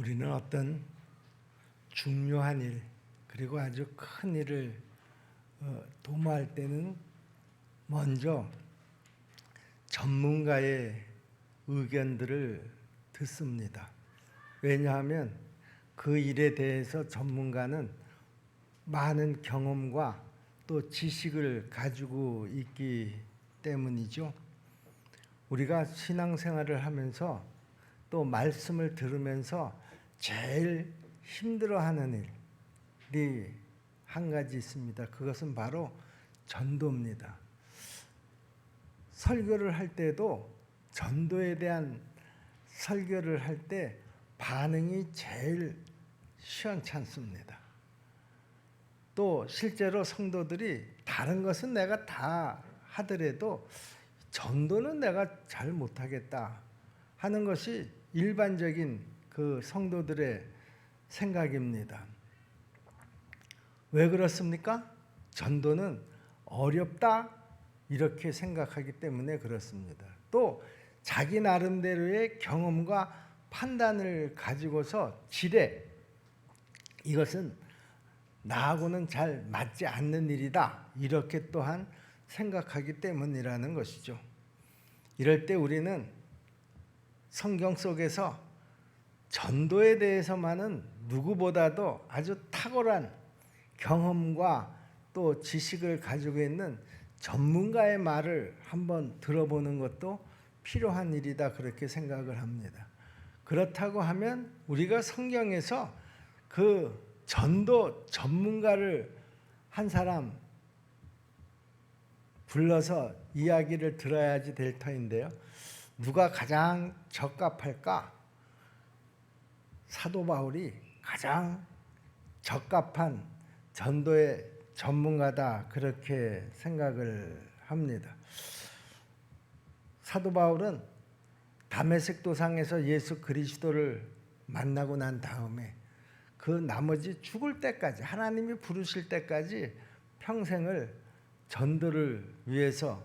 우리는 어떤 중요한 일 그리고 아주 큰 일을 도모할 때는 먼저 전문가의 의견들을 듣습니다. 왜냐하면 그 일에 대해서 전문가는 많은 경험과 또 지식을 가지고 있기 때문이죠. 우리가 신앙생활을 하면서 또 말씀을 들으면서 제일 힘들어하는 일이 한 가지 있습니다. 그것은 바로 전도입니다. 설교를 할 때도 전도에 대한 설교를 할 때 반응이 제일 시원찮습니다. 또 실제로 성도들이 다른 것은 내가 다 하더라도 전도는 내가 잘 못하겠다 하는 것이 일반적인 그 성도들의 생각입니다. 왜 그렇습니까? 전도는 어렵다 이렇게 생각하기 때문에 그렇습니다. 또 자기 나름대로의 경험과 판단을 가지고서 지레 이것은 나하고는 잘 맞지 않는 일이다 이렇게 또한 생각하기 때문이라는 것이죠. 이럴 때 우리는 성경 속에서 전도에 대해서만은 누구보다도 아주 탁월한 경험과 또 지식을 가지고 있는 전문가의 말을 한번 들어보는 것도 필요한 일이다 그렇게 생각을 합니다. 그렇다고 하면 우리가 성경에서 그 전도 전문가를 한 사람 불러서 이야기를 들어야지 될 터인데요. 누가 가장 적합할까? 사도 바울이 가장 적합한 전도의 전문가다 그렇게 생각을 합니다. 사도 바울은 다메섹 도상에서 예수 그리스도를 만나고 난 다음에 그 나머지 죽을 때까지 하나님이 부르실 때까지 평생을 전도를 위해서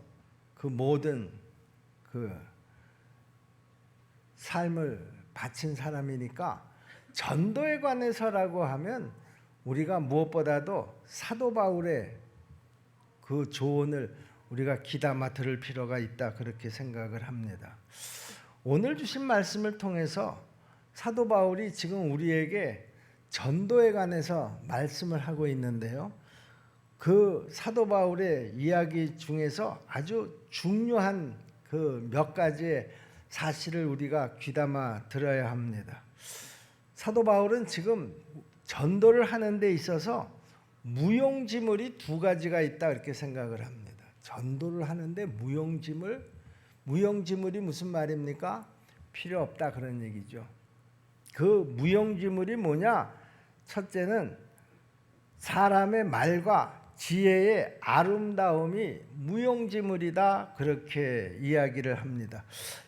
그 모든 그 삶을 바친 사람이니까 전도에 관해서라고 하면 우리가 무엇보다도 사도 바울의 그 조언을 우리가 귀담아 들을 필요가 있다 그렇게 생각을 합니다. 오늘 주신 말씀을 통해서 사도 바울이 지금 우리에게 전도에 관해서 말씀을 하고 있는데요. 그 사도 바울의 이야기 중에서 아주 중요한 그 몇 가지의 사실을 우리가 귀담아 들어야 합니다. 사도 바울은 지금 전도를 하는 데 있어서 무용지물이 두 가지가 있다 이렇게 생각을 합니다. 전도를 하는데 무용지물이 무슨 말입니까? 필요 없다 그런 얘기죠. 그 무용지물이 뭐냐? 첫째는 사람의 말과 지혜의 아름다움이 무용지물이다 그렇게 이야기를 합니다.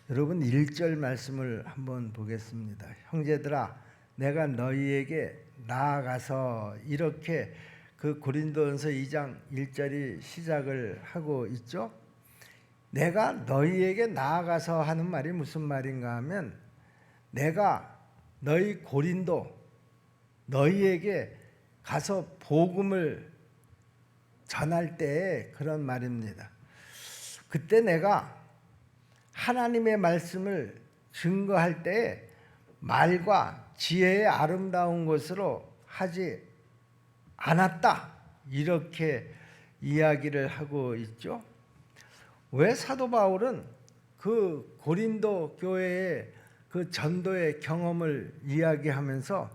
여러분 1절 말씀을 한번 보겠습니다. 형제들아 내가 너희에게 나아가서 이렇게 그 고린도전서 2장 1절이 시작을 하고 있죠. 내가 너희에게 나아가서 하는 말이 무슨 말인가 하면 내가 너희 고린도 너희에게 가서 복음을 전할 때의 그런 말입니다. 그때 내가 하나님의 말씀을 증거할 때 말과 지혜의 아름다운 것으로 하지 않았다 이렇게 이야기를 하고 있죠. 왜 사도 바울은 그 고린도 교회의 그 전도의 경험을 이야기하면서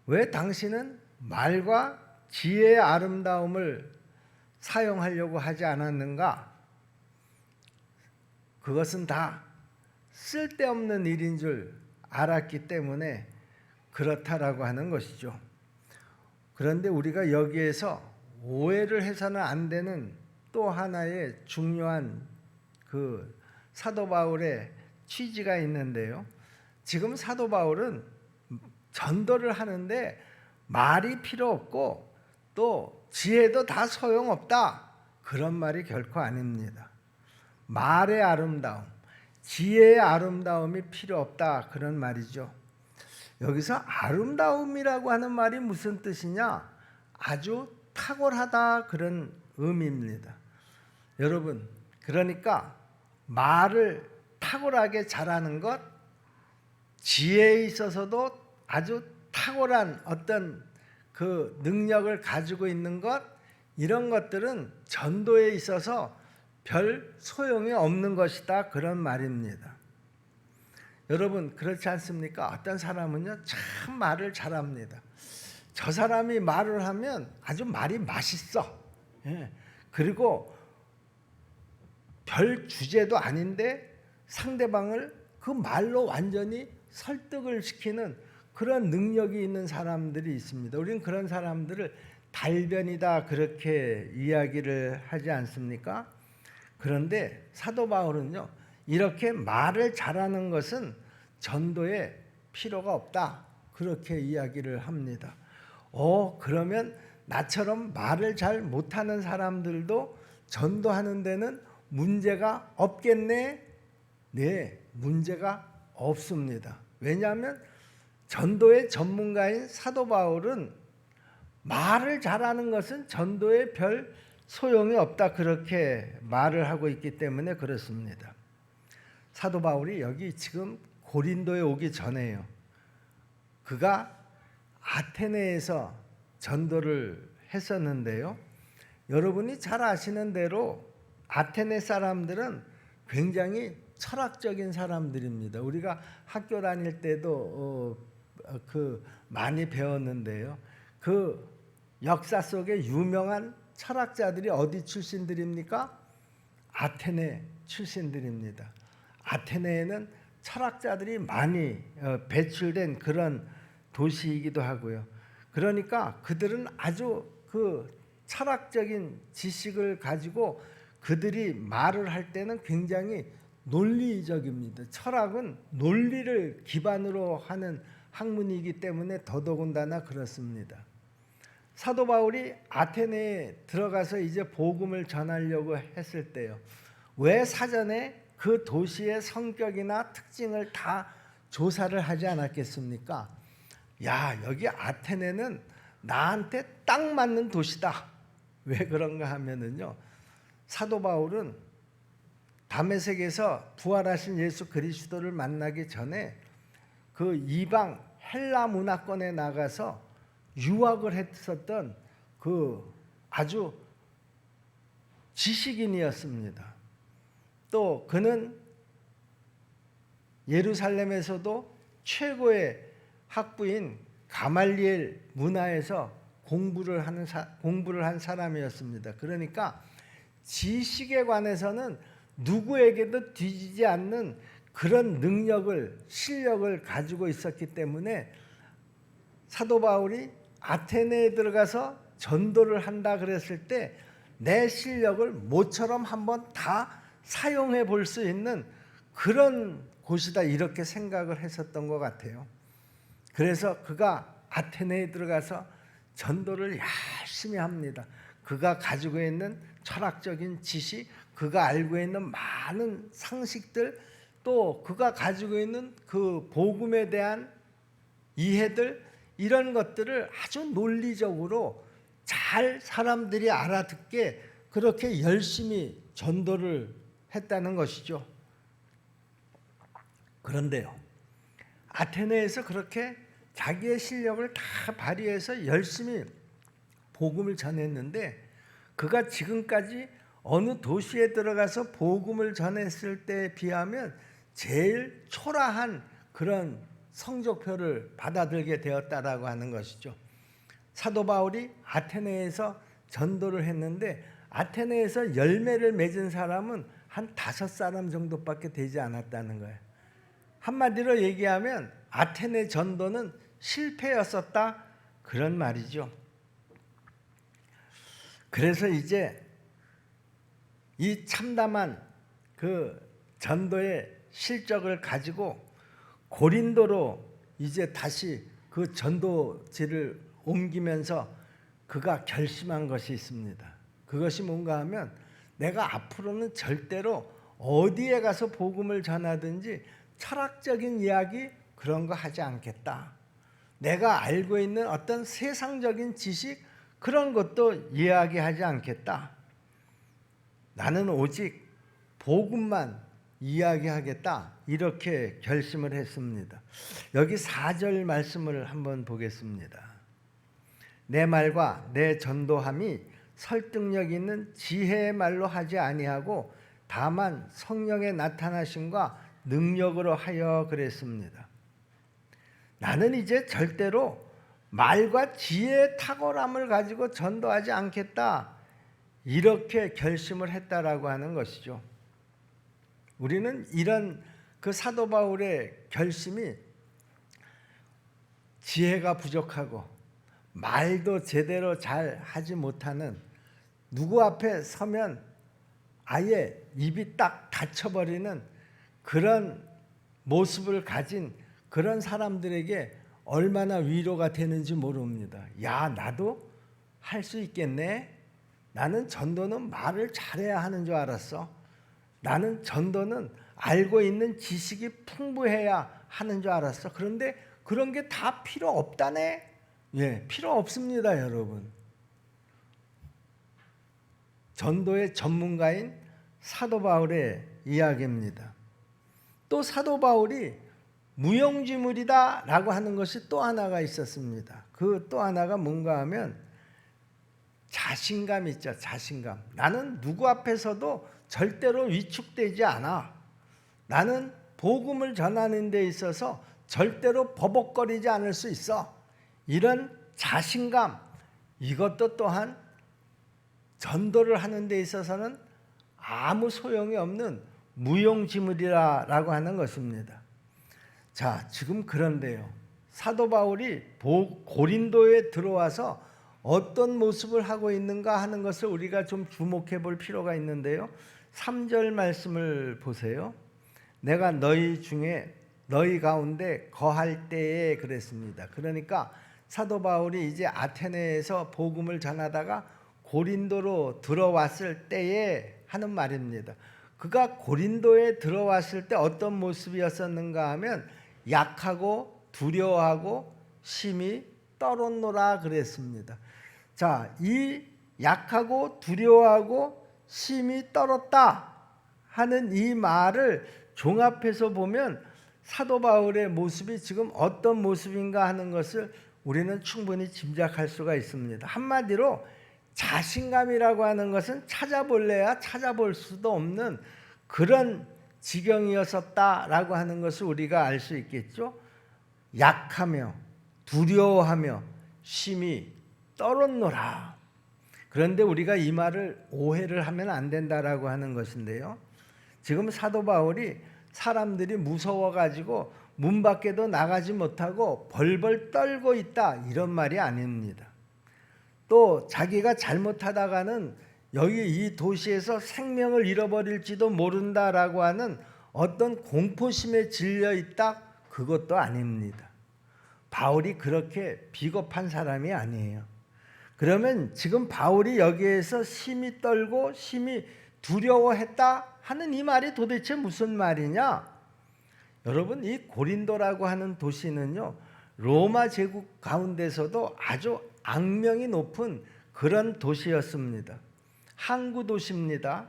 왜 당신은 말과 지혜의 아름다움을 사용하려고 하지 않았는가? 그것은 다 쓸데없는 일인 줄 알았기 때문에 그렇다라고 하는 것이죠. 그런데 우리가 여기에서 오해를 해서는 안 되는 또 하나의 중요한 그 사도 바울의 취지가 있는데요. 지금 사도 바울은 전도를 하는데 말이 필요 없고 또 지혜도 다 소용없다 그런 말이 결코 아닙니다. 말의 아름다움, 지혜의 아름다움이 필요 없다 그런 말이죠. 여기서 아름다움이라고 하는 말이 무슨 뜻이냐? 아주 탁월하다 그런 의미입니다. 여러분, 그러니까 말을 탁월하게 잘하는 것, 지혜에 있어서도 아주 탁월한 어떤 그 능력을 가지고 있는 것, 이런 것들은 전도에 있어서 별 소용이 없는 것이다 그런 말입니다. 여러분, 그렇지 않습니까? 어떤 사람은요 참 말을 잘합니다. 저 사람이 말을 하면 아주 말이 맛있어. 예. 그리고 별 주제도 아닌데 상대방을 그 말로 완전히 설득을 시키는 그런 능력이 있는 사람들이 있습니다. 우리는 그런 사람들을 달변이다 그렇게 이야기를 하지 않습니까? 그런데 사도 바울은요, 이렇게 말을 잘하는 것은 전도에 필요가 없다 그렇게 이야기를 합니다. 그러면 나처럼 말을 잘 못하는 사람들도 전도하는 데는 문제가 없겠네? 네, 문제가 없습니다. 왜냐하면 전도의 전문가인 사도 바울은 말을 잘하는 것은 전도에 별 소용이 없다 그렇게 말을 하고 있기 때문에 그렇습니다. 사도 바울이 여기 지금 고린도에 오기 전에요, 그가 아테네에서 전도를 했었는데요, 여러분이 잘 아시는 대로 아테네 사람들은 굉장히 철학적인 사람들입니다. 우리가 학교 다닐 때도 많이 배웠는데요, 그 역사 속에 유명한 철학자들이 어디 출신들입니까? 아테네 출신들입니다. 아테네에는 철학자들이 많이 배출된 그런 도시이기도 하고요. 그러니까 그들은 아주 그 철학적인 지식을 가지고 그들이 말을 할 때는 굉장히 논리적입니다. 철학은 논리를 기반으로 하는 학문이기 때문에 더더군다나 그렇습니다. 사도 바울이 아테네에 들어가서 이제 복음을 전하려고 했을 때요, 왜 사전에 그 도시의 성격이나 특징을 다 조사를 하지 않았겠습니까? 야, 여기 아테네는 나한테 딱 맞는 도시다. 왜 그런가 하면은요, 사도 바울은 다메섹에서 부활하신 예수 그리스도를 만나기 전에 그 이방 헬라 문화권에 나가서 유학을 했었던 그 아주 지식인이었습니다. 또 그는 예루살렘에서도 최고의 학부인 가말리엘 문화에서 공부를 한 사람이었습니다. 그러니까 지식에 관해서는 누구에게도 뒤지지 않는 그런 능력을, 실력을 가지고 있었기 때문에 사도 바울이 아테네에 들어가서 전도를 한다 그랬을 때 내 실력을 모처럼 한번 다 사용해 볼 수 있는 그런 곳이다 이렇게 생각을 했었던 것 같아요. 그래서 그가 아테네에 들어가서 전도를 열심히 합니다. 그가 가지고 있는 철학적인 지식, 그가 알고 있는 많은 상식들, 또 그가 가지고 있는 그 복음에 대한 이해들, 이런 것들을 아주 논리적으로 잘 사람들이 알아듣게 그렇게 열심히 전도를 했다는 것이죠. 그런데요, 아테네에서 그렇게 자기의 실력을 다 발휘해서 열심히 복음을 전했는데, 그가 지금까지 어느 도시에 들어가서 복음을 전했을 때에 비하면 제일 초라한 그런 성적표를 받아들게 되었다라고 하는 것이죠. 사도 바울이 아테네에서 전도를 했는데 아테네에서 열매를 맺은 사람은 한 5사람 정도밖에 되지 않았다는 거예요. 한마디로 얘기하면 아테네 전도는 실패였었다 그런 말이죠. 그래서 이제 이 참담한 그 전도의 실적을 가지고 고린도로 이제 다시 그 전도지를 옮기면서 그가 결심한 것이 있습니다. 그것이 뭔가 하면 내가 앞으로는 절대로 어디에 가서 복음을 전하든지 철학적인 이야기 그런 거 하지 않겠다. 내가 알고 있는 어떤 세상적인 지식 그런 것도 이야기하지 않겠다. 나는 오직 복음만 이야기하겠다. 이렇게 결심을 했습니다. 여기 4절 말씀을 한번 보겠습니다. 내 말과 내 전도함이 설득력 있는 지혜의 말로 하지 아니하고 다만 성령의 나타나심과 능력으로 하여 그랬습니다. 나는 이제 절대로 말과 지혜의 탁월함을 가지고 전도하지 않겠다. 이렇게 결심을 했다라고 하는 것이죠. 우리는 이런 그 사도 바울의 결심이 지혜가 부족하고 말도 제대로 잘 하지 못하는, 누구 앞에 서면 아예 입이 딱 닫혀버리는 그런 모습을 가진 그런 사람들에게 얼마나 위로가 되는지 모릅니다. 야, 나도 할 수 있겠네. 나는 전도는 말을 잘해야 하는 줄 알았어. 나는 전도는 알고 있는 지식이 풍부해야 하는 줄 알았어. 그런데 그런 게 다 필요 없다네. 예, 필요 없습니다, 여러분. 전도의 전문가인 사도 바울의 이야기입니다. 또 사도 바울이 무용지물이다 라고 하는 것이 또 하나가 있었습니다. 그 또 하나가 뭔가 하면 자신감 있죠. 자신감. 나는 누구 앞에서도 절대로 위축되지 않아. 나는 복음을 전하는 데 있어서 절대로 버벅거리지 않을 수 있어. 이런 자신감, 이것도 또한 전도를 하는 데 있어서는 아무 소용이 없는 무용지물이라고 하는 것입니다. 자, 지금 그런데요. 사도 바울이 고린도에 들어와서 어떤 모습을 하고 있는가 하는 것을 우리가 좀 주목해 볼 필요가 있는데요. 3절 말씀을 보세요. 내가 너희 가운데 거할 때에 그랬습니다. 그러니까 사도 바울이 이제 아테네에서 복음을 전하다가 고린도로 들어왔을 때에 하는 말입니다. 그가 고린도에 들어왔을 때 어떤 모습이었었는가 하면 약하고 두려워하고 심히 떨었노라 그랬습니다. 자, 이 약하고 두려워하고 심히 떨었다 하는 이 말을 종합해서 보면 사도 바울의 모습이 지금 어떤 모습인가 하는 것을 우리는 충분히 짐작할 수가 있습니다. 한마디로 자신감이라고 하는 것은 찾아볼래야 찾아볼 수도 없는 그런 지경이었었다라고 하는 것을 우리가 알 수 있겠죠. 약하며 두려워하며 심히 떨었노라. 그런데 우리가 이 말을 오해를 하면 안 된다라고 하는 것인데요. 지금 사도 바울이 사람들이 무서워가지고 문 밖에도 나가지 못하고 벌벌 떨고 있다 이런 말이 아닙니다. 또 자기가 잘못하다가는 여기 이 도시에서 생명을 잃어버릴지도 모른다라고 하는 어떤 공포심에 질려 있다 그것도 아닙니다. 바울이 그렇게 비겁한 사람이 아니에요. 그러면 지금 바울이 여기에서 심히 떨고 심히 두려워했다 하는 이 말이 도대체 무슨 말이냐? 여러분, 이 고린도라고 하는 도시는요, 로마 제국 가운데서도 아주 악명이 높은 그런 도시였습니다. 항구 도시입니다.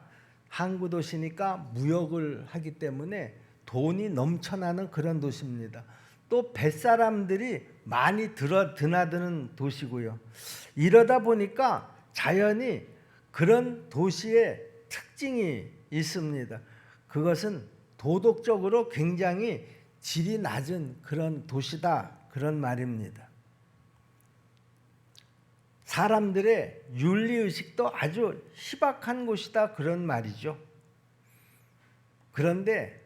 항구 도시니까 무역을 하기 때문에 돈이 넘쳐나는 그런 도시입니다. 또 뱃사람들이 많이 드나드는 도시고요. 이러다 보니까 자연히 그런 도시의 특징이 있습니다. 그것은 도덕적으로 굉장히 질이 낮은 그런 도시다 그런 말입니다. 사람들의 윤리의식도 아주 희박한 곳이다 그런 말이죠. 그런데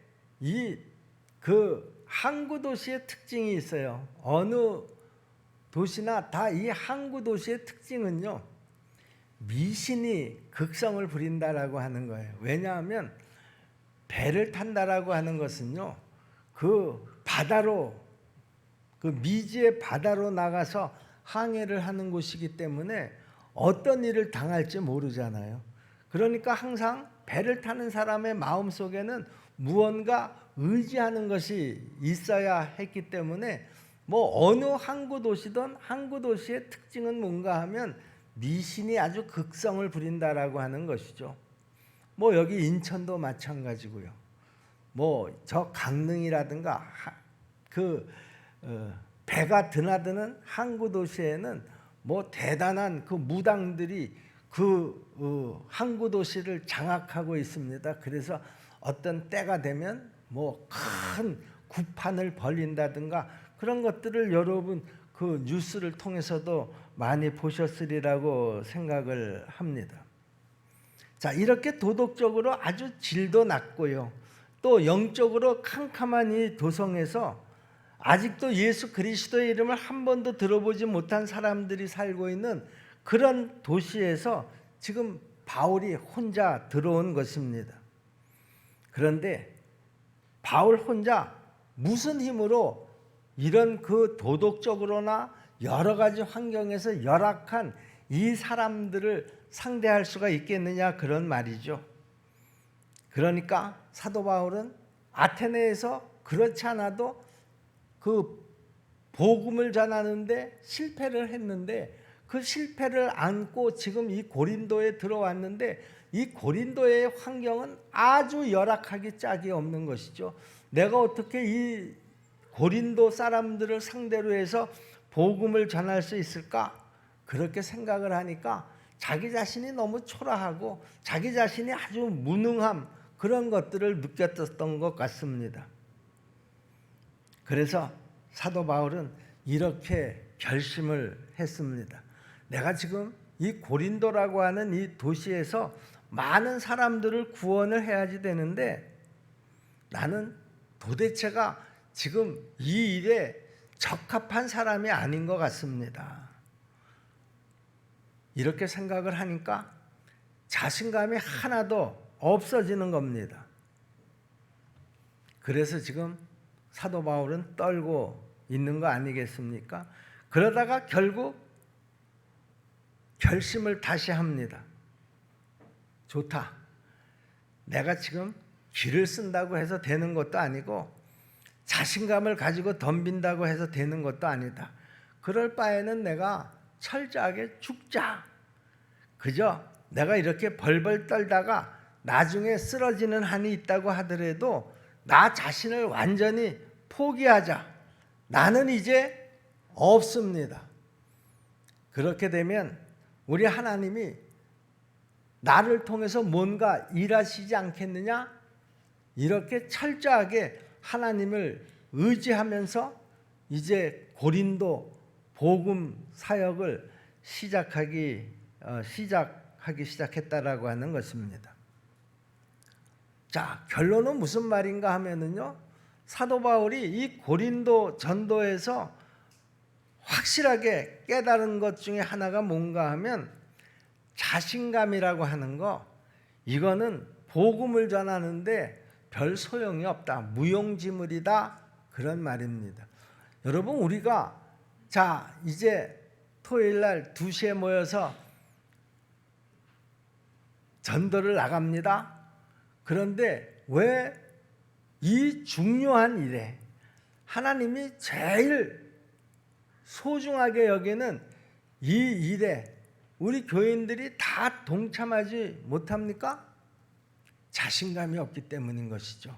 그 항구 도시의 특징이 있어요. 어느 도시나 다 이 항구 도시의 특징은요, 미신이 극성을 부린다라고 하는 거예요. 왜냐하면 배를 탄다라고 하는 것은요, 그 바다로, 그 미지의 바다로 나가서 항해를 하는 곳이기 때문에 어떤 일을 당할지 모르잖아요. 그러니까 항상 배를 타는 사람의 마음속에는 무언가 의지하는 것이 있어야 했기 때문에 뭐 어느 항구 도시든 항구 도시의 특징은 뭔가 하면 미신이 아주 극성을 부린다라고 하는 것이죠. 뭐 여기 인천도 마찬가지고요. 뭐 저 강릉이라든가 배가 드나드는 항구 도시에는 뭐 대단한 그 무당들이 항구 도시를 장악하고 있습니다. 그래서 어떤 때가 되면 뭐 큰 구판을 벌린다든가 그런 것들을 여러분 그 뉴스를 통해서도 많이 보셨으리라고 생각을 합니다. 자, 이렇게 도덕적으로 아주 질도 낮고요. 또 영적으로 캄캄한 이 도성에서 아직도 예수 그리스도의 이름을 한 번도 들어보지 못한 사람들이 살고 있는 그런 도시에서 지금 바울이 혼자 들어온 것입니다. 그런데 바울 혼자 무슨 힘으로 이런 그 도덕적으로나 여러 가지 환경에서 열악한 이 사람들을 상대할 수가 있겠느냐 그런 말이죠. 그러니까 사도 바울은 아테네에서 그렇지 않아도 그 복음을 전하는데 실패를 했는데 그 실패를 안고 지금 이 고린도에 들어왔는데 이 고린도의 환경은 아주 열악하기 짝이 없는 것이죠. 내가 어떻게 이 고린도 사람들을 상대로 해서 복음을 전할 수 있을까? 그렇게 생각을 하니까 자기 자신이 너무 초라하고 자기 자신이 아주 무능함 그런 것들을 느꼈던 것 같습니다. 그래서 사도 바울은 이렇게 결심을 했습니다. 내가 지금 이 고린도라고 하는 이 도시에서 많은 사람들을 구원을 해야지 되는데 나는 도대체가 지금 이 일에 적합한 사람이 아닌 것 같습니다. 이렇게 생각을 하니까 자신감이 하나도 없어지는 겁니다. 그래서 지금 사도 바울은 떨고 있는 거 아니겠습니까? 그러다가 결국 결심을 다시 합니다. 좋다. 내가 지금 기를 쓴다고 해서 되는 것도 아니고 자신감을 가지고 덤빈다고 해서 되는 것도 아니다. 그럴 바에는 내가 철저하게 죽자. 그저 내가 이렇게 벌벌 떨다가 나중에 쓰러지는 한이 있다고 하더라도 나 자신을 완전히 포기하자. 나는 이제 없습니다. 그렇게 되면 우리 하나님이 나를 통해서 뭔가 일하시지 않겠느냐? 이렇게 철저하게 하나님을 의지하면서 이제 고린도 복음 사역을 시작하기 시작했다라고 하는 것입니다. 자, 결론은 무슨 말인가 하면은요. 사도 바울이 이 고린도 전도에서 확실하게 깨달은 것 중에 하나가 뭔가 하면 자신감이라고 하는 거, 이거는 복음을 전하는데 별 소용이 없다. 무용지물이다. 그런 말입니다. 여러분, 우리가 자 이제 토요일 날 2시에 모여서 전도를 나갑니다. 그런데 왜 이 중요한 일에 하나님이 제일 소중하게 여기는 이 일에 우리 교인들이 다 동참하지 못합니까? 자신감이 없기 때문인 것이죠.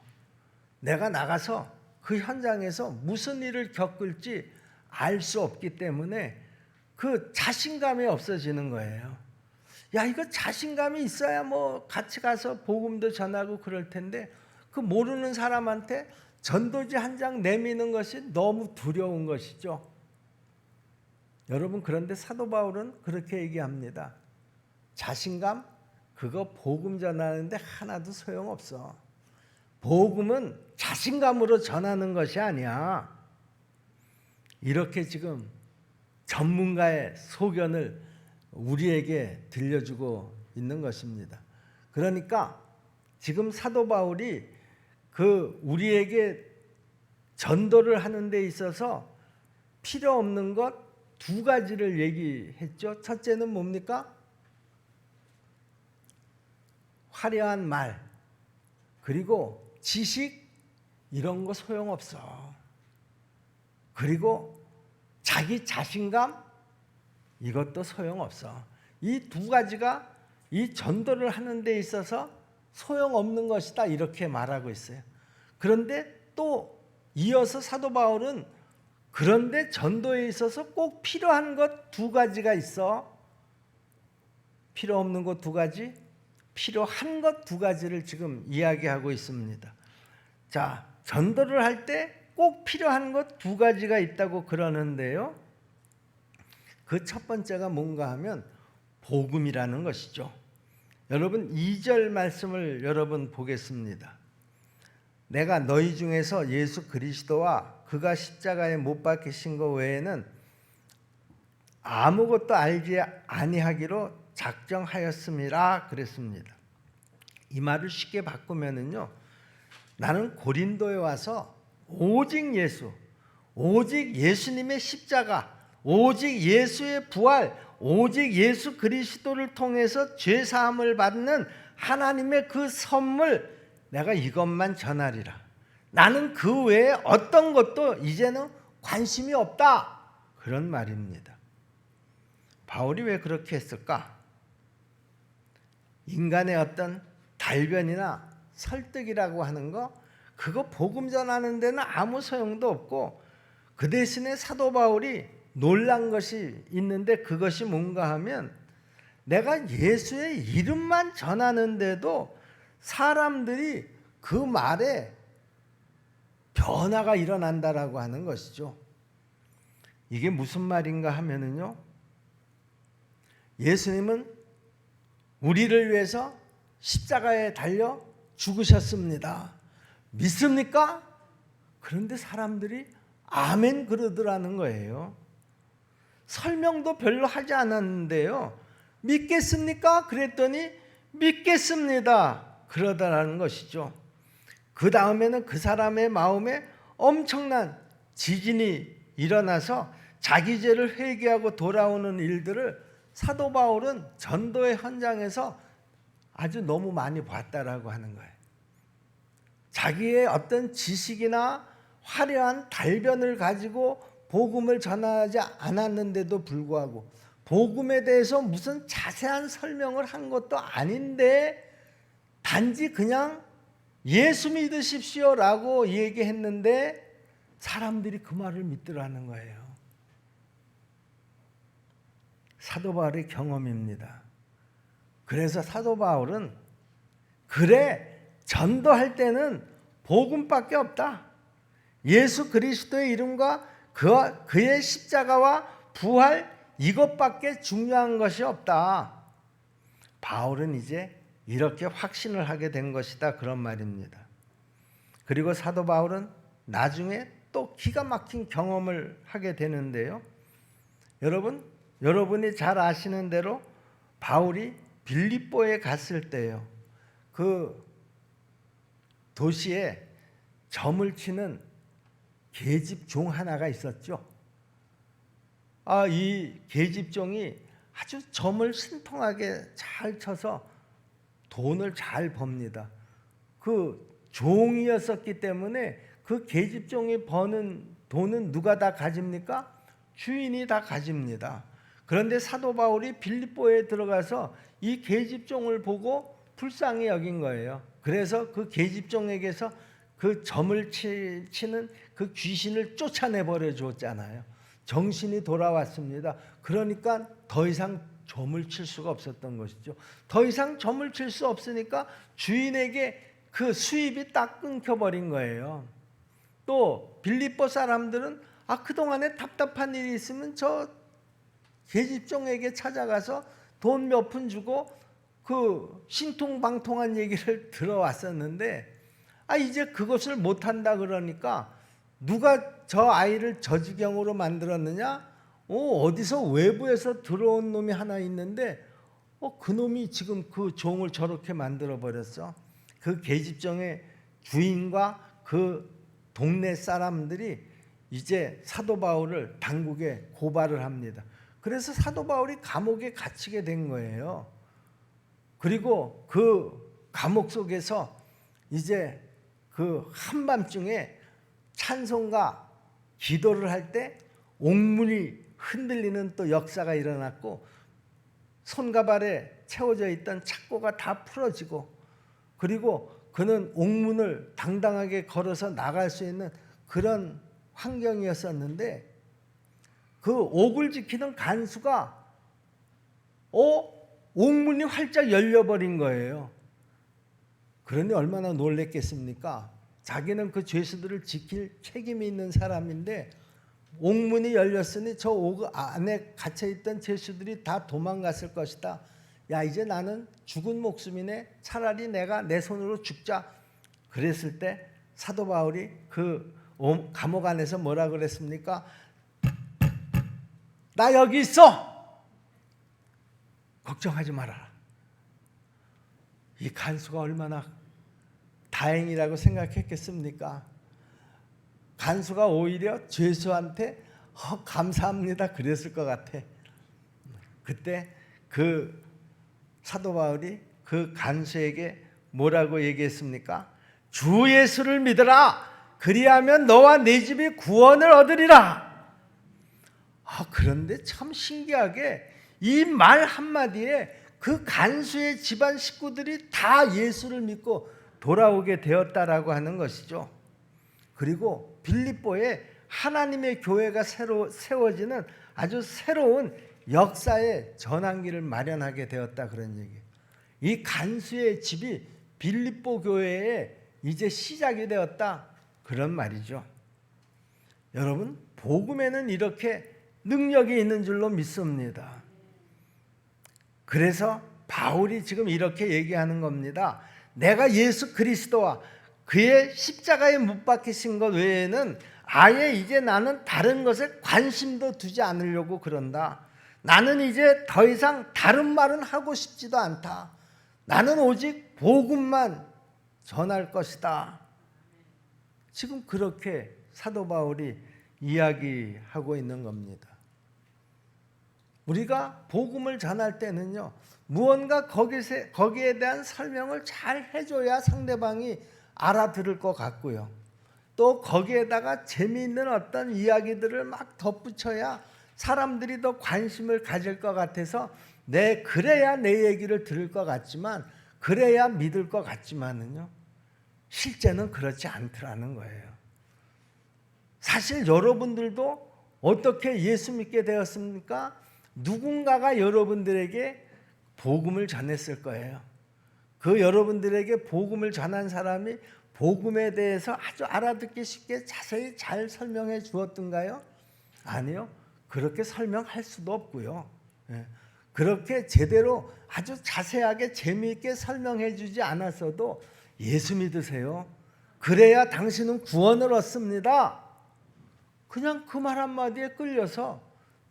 내가 나가서 그 현장에서 무슨 일을 겪을지 알 수 없기 때문에 그 자신감이 없어지는 거예요. 야, 이거 자신감이 있어야 뭐 같이 가서 복음도 전하고 그럴 텐데 그 모르는 사람한테 전도지 한 장 내미는 것이 너무 두려운 것이죠. 여러분, 그런데 사도 바울은 그렇게 얘기합니다. 자신감? 그거 복음 전하는데 하나도 소용없어. 복음은 자신감으로 전하는 것이 아니야. 이렇게 지금 전문가의 소견을 우리에게 들려주고 있는 것입니다. 그러니까 지금 사도 바울이 그 우리에게 전도를 하는 데 있어서 필요 없는 것 2가지를 얘기했죠. 첫째는 뭡니까? 화려한 말, 그리고 지식, 이런 거 소용없어. 그리고 자기 자신감, 이것도 소용없어. 이 두 가지가 이 전도를 하는 데 있어서 소용없는 것이다, 이렇게 말하고 있어요. 그런데 또 이어서 사도 바울은 그런데 전도에 있어서 꼭 필요한 것 두 가지가 있어. 필요 없는 것 두 가지, 필요한 것 두 가지를 지금 이야기하고 있습니다. 자, 전도를 할 때 꼭 필요한 것 두 가지가 있다고 그러는데요. 그 첫 번째가 뭔가 하면 복음이라는 것이죠. 여러분 2절 말씀을 여러분 보겠습니다. 내가 너희 중에서 예수 그리스도와 그가 십자가에 못 박히신 것 외에는 아무것도 알지 아니하기로 작정하였음이라 그랬습니다. 이 말을 쉽게 바꾸면은요, 나는 고린도에 와서 오직 예수, 오직 예수님의 십자가, 오직 예수의 부활, 오직 예수 그리스도를 통해서 죄 사함을 받는 하나님의 그 선물, 내가 이것만 전하리라. 나는 그 외에 어떤 것도 이제는 관심이 없다, 그런 말입니다. 바울이 왜 그렇게 했을까? 인간의 어떤 달변이나 설득이라고 하는 거, 그거 복음 전하는 데는 아무 소용도 없고, 그 대신에 사도 바울이 놀란 것이 있는데, 그것이 뭔가 하면 내가 예수의 이름만 전하는데도 사람들이 그 말에 변화가 일어난다라고 하는 것이죠. 이게 무슨 말인가 하면은요, 예수님은 우리를 위해서 십자가에 달려 죽으셨습니다. 믿습니까? 그런데 사람들이 아멘 그러더라는 거예요. 설명도 별로 하지 않았는데요, 믿겠습니까? 그랬더니 믿겠습니다 그러더라는 것이죠. 그 다음에는 그 사람의 마음에 엄청난 지진이 일어나서 자기 죄를 회개하고 돌아오는 일들을 사도 바울은 전도의 현장에서 아주 너무 많이 봤다라고 하는 거예요. 자기의 어떤 지식이나 화려한 달변을 가지고 복음을 전하지 않았는데도 불구하고, 복음에 대해서 무슨 자세한 설명을 한 것도 아닌데 단지 그냥 예수 믿으십시오라고 얘기했는데 사람들이 그 말을 믿더라는 거예요. 사도 바울의 경험입니다. 그래서 사도 바울은 그래, 전도할 때는 복음밖에 없다. 예수 그리스도의 이름과 그의 십자가와 부활, 이것밖에 중요한 것이 없다. 바울은 이제 이렇게 확신을 하게 된 것이다, 그런 말입니다. 그리고 사도 바울은 나중에 또 기가 막힌 경험을 하게 되는데요. 여러분이 잘 아시는 대로 바울이 빌립보에 갔을 때요, 그 도시에 점을 치는 계집종 하나가 있었죠. 이 계집종이 아주 점을 신통하게 잘 쳐서 돈을 잘 법니다. 그 종이었었기 때문에 그 계집종이 버는 돈은 누가 다 가집니까? 주인이 다 가집니다. 그런데 사도 바울이 빌립보에 들어가서 이 계집종을 보고 불쌍히 여긴 거예요. 그래서 그 계집종에게서 그 점을 치는 그 귀신을 쫓아내버려 줬잖아요. 정신이 돌아왔습니다. 그러니까 더 이상 점을 칠 수가 없었던 것이죠. 더 이상 점을 칠 수 없으니까 주인에게 그 수입이 딱 끊겨버린 거예요. 또 빌립보 사람들은 그동안에 답답한 일이 있으면 저 계집종에게 찾아가서 돈 몇 푼 주고 그 신통방통한 얘기를 들어왔었는데, 이제 그것을 못한다 그러니까 누가 저 아이를 저 지경으로 만들었느냐? 어디서 외부에서 들어온 놈이 하나 있는데 그 놈이 지금 그 종을 저렇게 만들어 버렸어. 그 계집종의 주인과 그 동네 사람들이 이제 사도 바울을 당국에 고발을 합니다. 그래서 사도 바울이 감옥에 갇히게 된 거예요. 그리고 그 감옥 속에서 이제 그 한밤중에 찬송가 기도를 할 때 옥문이 흔들리는 또 역사가 일어났고 손과 발에 채워져 있던 착고가 다 풀어지고 그리고 그는 옥문을 당당하게 걸어서 나갈 수 있는 그런 환경이었었는데 그 옥을 지키는 간수가 옥문이 활짝 열려버린 거예요. 그런데 얼마나 놀랬겠습니까? 자기는 그 죄수들을 지킬 책임이 있는 사람인데 옥문이 열렸으니 저 옥 안에 갇혀있던 죄수들이 다 도망갔을 것이다. 야, 이제 나는 죽은 목숨이네. 차라리 내가 내 손으로 죽자. 그랬을 때 사도 바울이 그 감옥 안에서 뭐라 그랬습니까? 나 여기 있어. 걱정하지 말아라. 이 간수가 얼마나 다행이라고 생각했겠습니까? 간수가 오히려 죄수한테 감사합니다 그랬을 것 같아. 그때 그 사도 바울이 그 간수에게 뭐라고 얘기했습니까? 주 예수를 믿으라. 그리하면 너와 네 집이 구원을 얻으리라. 그런데 참 신기하게 이 말 한마디에 그 간수의 집안 식구들이 다 예수를 믿고 돌아오게 되었다라고 하는 것이죠. 그리고 빌립보에 하나님의 교회가 새로 세워지는 아주 새로운 역사의 전환기를 마련하게 되었다 그런 얘기예요. 이 간수의 집이 빌립보 교회에 이제 시작이 되었다 그런 말이죠. 여러분, 복음에는 이렇게 능력이 있는 줄로 믿습니다. 그래서 바울이 지금 이렇게 얘기하는 겁니다. 내가 예수 그리스도와 그의 십자가에 못 박히신 것 외에는 아예 이제 나는 다른 것에 관심도 두지 않으려고 그런다. 나는 이제 더 이상 다른 말은 하고 싶지도 않다. 나는 오직 복음만 전할 것이다. 지금 그렇게 사도 바울이 이야기하고 있는 겁니다. 우리가 복음을 전할 때는요, 무언가 거기에 대한 설명을 잘 해줘야 상대방이 알아들을 것 같고요. 또 거기에다가 재미있는 어떤 이야기들을 막 덧붙여야 사람들이 더 관심을 가질 것 같아서 그래야 내 얘기를 들을 것 같지만 그래야 믿을 것 같지만은요, 실제는 그렇지 않더라는 거예요. 사실 여러분들도 어떻게 예수 믿게 되었습니까? 누군가가 여러분들에게 복음을 전했을 거예요. 그 여러분들에게 복음을 전한 사람이 복음에 대해서 아주 알아듣기 쉽게 자세히 잘 설명해 주었던가요? 아니요. 그렇게 설명할 수도 없고요. 그렇게 제대로 아주 자세하게 재미있게 설명해 주지 않았어도 예수 믿으세요. 그래야 당신은 구원을 얻습니다. 그냥 그 말 한마디에 끌려서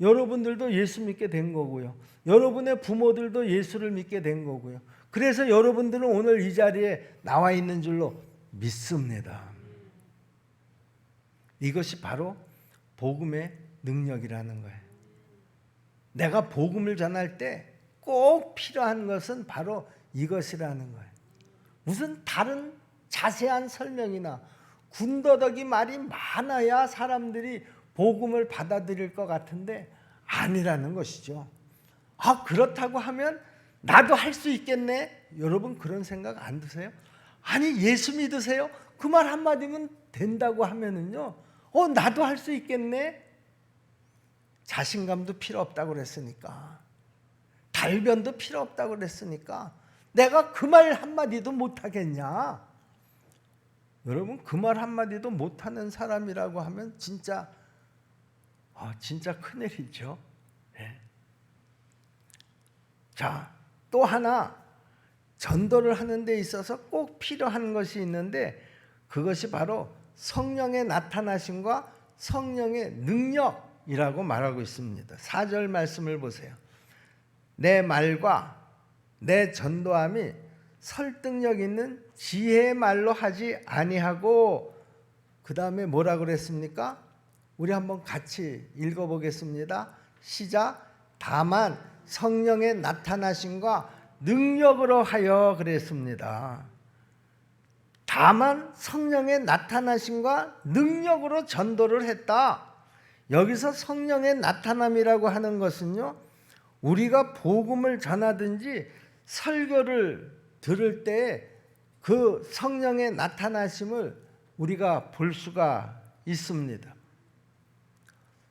여러분들도 예수 믿게 된 거고요. 여러분의 부모들도 예수를 믿게 된 거고요. 그래서 여러분들은 오늘 이 자리에 나와 있는 줄로 믿습니다. 이것이 바로 복음의 능력이라는 거예요. 내가 복음을 전할 때 꼭 필요한 것은 바로 이것이라는 거예요. 무슨 다른 자세한 설명이나 군더더기 말이 많아야 사람들이 복음을 받아들일 것 같은데 아니라는 것이죠. 그렇다고 하면 나도 할 수 있겠네? 여러분 그런 생각 안 드세요? 아니 예수 믿으세요? 그 말 한마디면 된다고 하면은요, 나도 할 수 있겠네? 자신감도 필요 없다고 그랬으니까, 달변도 필요 없다고 그랬으니까 내가 그 말 한마디도 못하겠냐? 여러분 그 말 한마디도 못하는 사람이라고 하면 진짜 큰일이죠. 네. 자, 또 하나 전도를 하는 데 있어서 꼭 필요한 것이 있는데 그것이 바로 성령의 나타나심과 성령의 능력이라고 말하고 있습니다. 4절 말씀을 보세요. 내 말과 내 전도함이 설득력 있는 지혜의 말로 하지 아니하고, 그 다음에 뭐라 그랬습니까? 우리 한번 같이 읽어보겠습니다. 시작. 다만 성령의 나타나심과 능력으로 하여 그랬습니다. 다만 성령의 나타나심과 능력으로 전도를 했다. 여기서 성령의 나타남이라고 하는 것은요, 우리가 복음을 전하든지 설교를 들을 때 그 성령의 나타나심을 우리가 볼 수가 있습니다.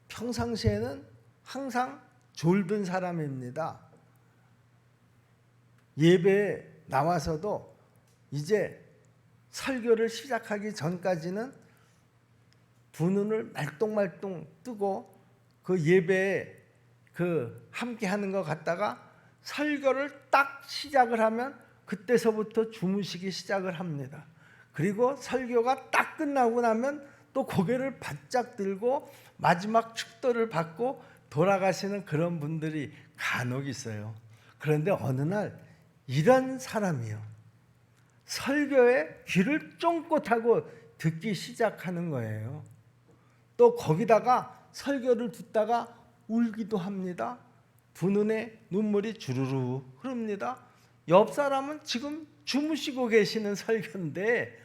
평상시에는 항상 졸든 사람입니다. 예배에 나와서도 이제 설교를 시작하기 전까지는 두 눈을 말똥말똥 뜨고 그 예배에 함께 하는 것 같다가 설교를 딱 시작을 하면 그때서부터 주무시기 시작을 합니다. 그리고 설교가 딱 끝나고 나면 또 고개를 바짝 들고 마지막 축도를 받고 돌아가시는 그런 분들이 간혹 있어요. 그런데 어느 날 이런 사람이요, 설교에 귀를 쫑긋하고 듣기 시작하는 거예요. 또 거기다가 설교를 듣다가 울기도 합니다. 두 눈에 눈물이 주르르 흐릅니다. 옆 사람은 지금 주무시고 계시는 설교인데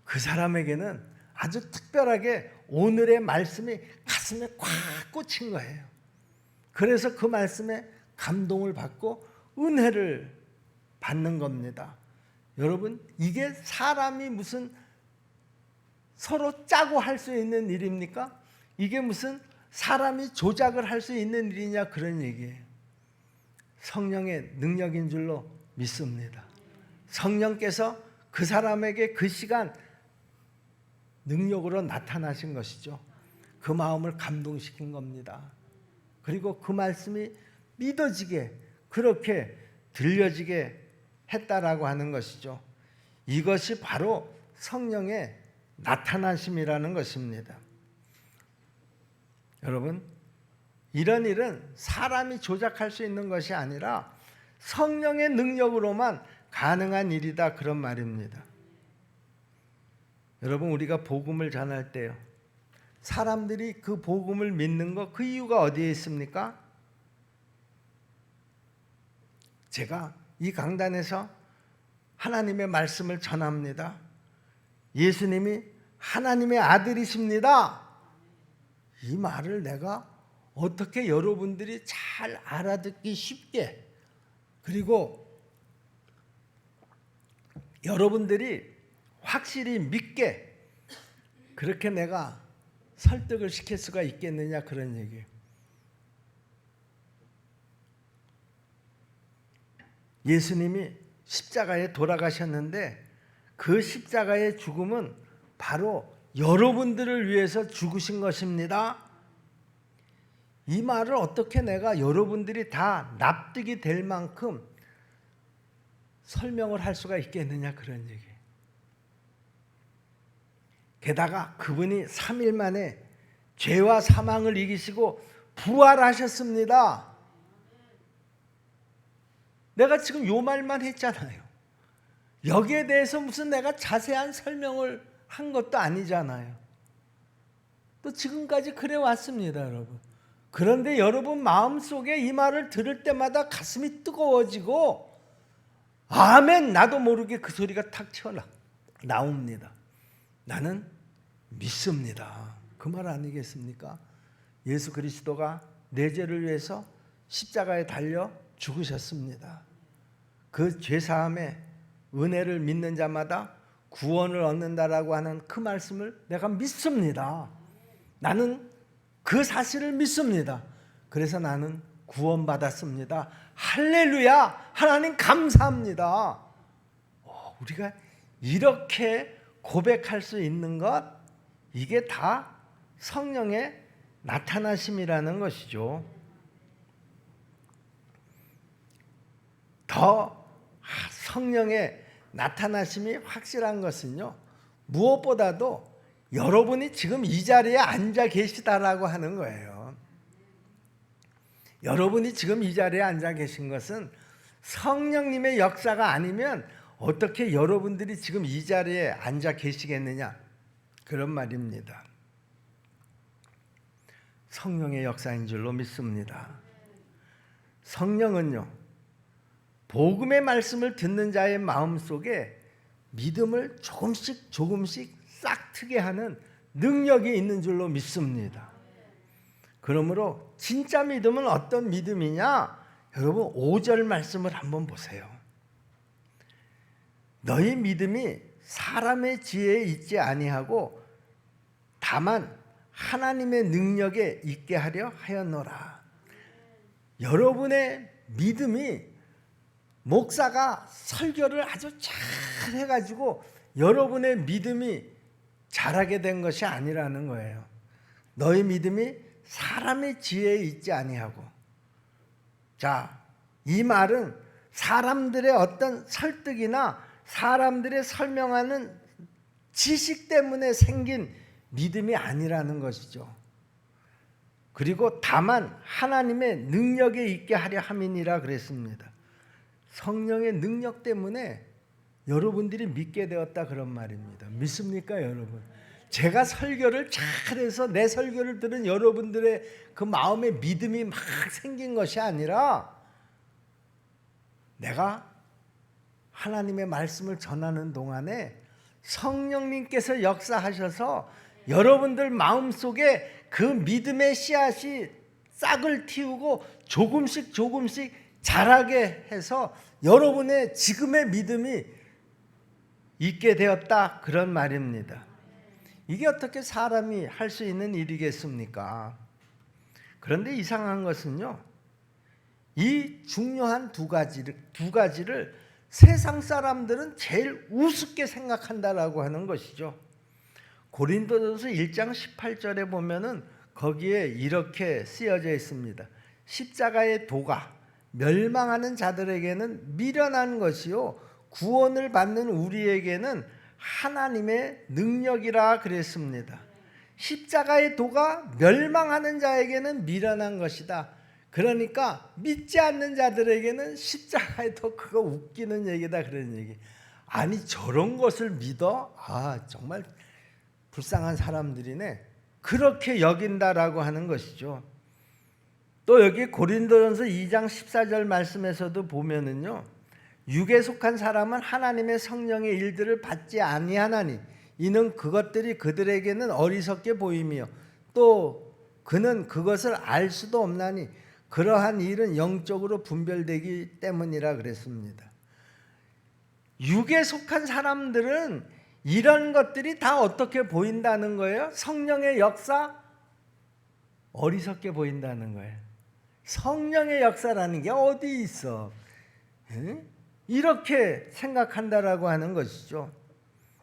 그 사람에게는 아주 특별하게 오늘의 말씀이 가슴에 꽉 꽂힌 거예요. 그래서 그 말씀에 감동을 받고 은혜를 받는 겁니다. 여러분, 이게 사람이 무슨 서로 짜고 할 수 있는 일입니까? 이게 무슨 사람이 조작을 할 수 있는 일이냐, 그런 얘기예요. 성령의 능력인 줄로 믿습니다. 성령께서 그 사람에게 그 시간 능력으로 나타나신 것이죠. 그 마음을 감동시킨 겁니다. 그리고 그 말씀이 믿어지게, 그렇게 들려지게 했다라고 하는 것이죠. 이것이 바로 성령의 나타나심이라는 것입니다. 여러분, 이런 일은 사람이 조작할 수 있는 것이 아니라 성령의 능력으로만 가능한 일이다, 그런 말입니다. 여러분, 우리가 복음을 전할 때요, 사람들이 그 복음을 믿는 것, 그 이유가 어디에 있습니까? 제가 이 강단에서 하나님의 말씀을 전합니다. 예수님이 하나님의 아들이십니다. 이 말을 내가 어떻게 여러분들이 잘 알아듣기 쉽게, 그리고 여러분들이 확실히 믿게 그렇게 내가 설득을 시킬 수가 있겠느냐, 그런 얘기예요. 예수님이 십자가에 돌아가셨는데 그 십자가의 죽음은 바로 여러분들을 위해서 죽으신 것입니다. 이 말을 어떻게 내가 여러분들이 다 납득이 될 만큼 설명을 할 수가 있겠느냐, 그런 얘기예요. 게다가 그분이 3일 만에 죄와 사망을 이기시고 부활하셨습니다. 내가 지금 요 말만 했잖아요. 여기에 대해서 무슨 내가 자세한 설명을 한 것도 아니잖아요. 또 지금까지 그래 왔습니다, 여러분. 그런데 여러분 마음속에 이 말을 들을 때마다 가슴이 뜨거워지고 아멘, 나도 모르게 그 소리가 탁 튀어나옵니다. 나는 믿습니다. 그 말 아니겠습니까? 예수 그리스도가 내 죄를 위해서 십자가에 달려 죽으셨습니다. 그 죄사함의 은혜를 믿는 자마다 구원을 얻는다라고 하는 그 말씀을 내가 믿습니다. 나는 그 사실을 믿습니다. 그래서 나는 구원받았습니다. 할렐루야! 하나님 감사합니다. 우리가 이렇게 고백할 수 있는 것, 이게 다 성령의 나타나심이라는 것이죠. 더 성령의 나타나심이 확실한 것은요, 무엇보다도 여러분이 지금 이 자리에 앉아 계시다라고 하는 거예요. 여러분이 지금 이 자리에 앉아 계신 것은 성령님의 역사가 아니면 어떻게 여러분들이 지금 이 자리에 앉아 계시겠느냐, 그런 말입니다. 성령의 역사인 줄로 믿습니다. 성령은요, 복음의 말씀을 듣는 자의 마음속에 믿음을 조금씩 싹 트게 하는 능력이 있는 줄로 믿습니다. 그러므로 진짜 믿음은 어떤 믿음이냐? 여러분 5절 말씀을 한번 보세요. 너희 믿음이 사람의 지혜에 있지 아니하고 다만 하나님의 능력에 있게 하려 하였노라. 여러분의 믿음이 목사가 설교를 아주 잘 해가지고 여러분의 믿음이 자라게 된 것이 아니라는 거예요. 너희 믿음이 사람의 지혜에 있지 아니하고. 자, 이 말은 사람들의 어떤 설득이나 사람들의 설명하는 지식 때문에 생긴 믿음이 아니라는 것이죠. 그리고 다만 하나님의 능력에 있게 하려 함이니라 그랬습니다. 성령의 능력 때문에 여러분들이 믿게 되었다 그런 말입니다. 믿습니까, 여러분? 제가 설교를 잘해서 내 설교를 들은 여러분들의 그 마음에 믿음이 막 생긴 것이 아니라 내가 하나님의 말씀을 전하는 동안에 성령님께서 역사하셔서 여러분들 마음속에 그 믿음의 씨앗이 싹을 틔우고 조금씩 자라게 해서 여러분의 지금의 믿음이 있게 되었다 그런 말입니다. 이게 어떻게 사람이 할 수 있는 일이겠습니까? 그런데 이상한 것은요, 이 중요한 두 가지를 세상 사람들은 제일 우습게 생각한다라고 하는 것이죠. 고린도전서 1장 18절에 보면은 거기에 이렇게 쓰여져 있습니다. 십자가의 도가 멸망하는 자들에게는 미련한 것이요 구원을 받는 우리에게는 하나님의 능력이라 그랬습니다. 십자가의 도가 멸망하는 자에게는 미련한 것이다. 그러니까 믿지 않는 자들에게는 십자가의 도 그거 웃기는 얘기다 그런 얘기. 아니 저런 것을 믿어? 아 정말 불쌍한 사람들이네. 그렇게 여긴다라고 하는 것이죠. 또 여기 고린도전서 2장 14절 말씀에서도 보면은요, 육에 속한 사람은 하나님의 성령의 일들을 받지 아니하나니 이는 그것들이 그들에게는 어리석게 보이며 또 그는 그것을 알 수도 없나니 그러한 일은 영적으로 분별되기 때문이라 그랬습니다. 육에 속한 사람들은 이런 것들이 다 어떻게 보인다는 거예요? 성령의 역사? 어리석게 보인다는 거예요. 성령의 역사라는 게 어디 있어? 이렇게 생각한다라고 하는 것이죠.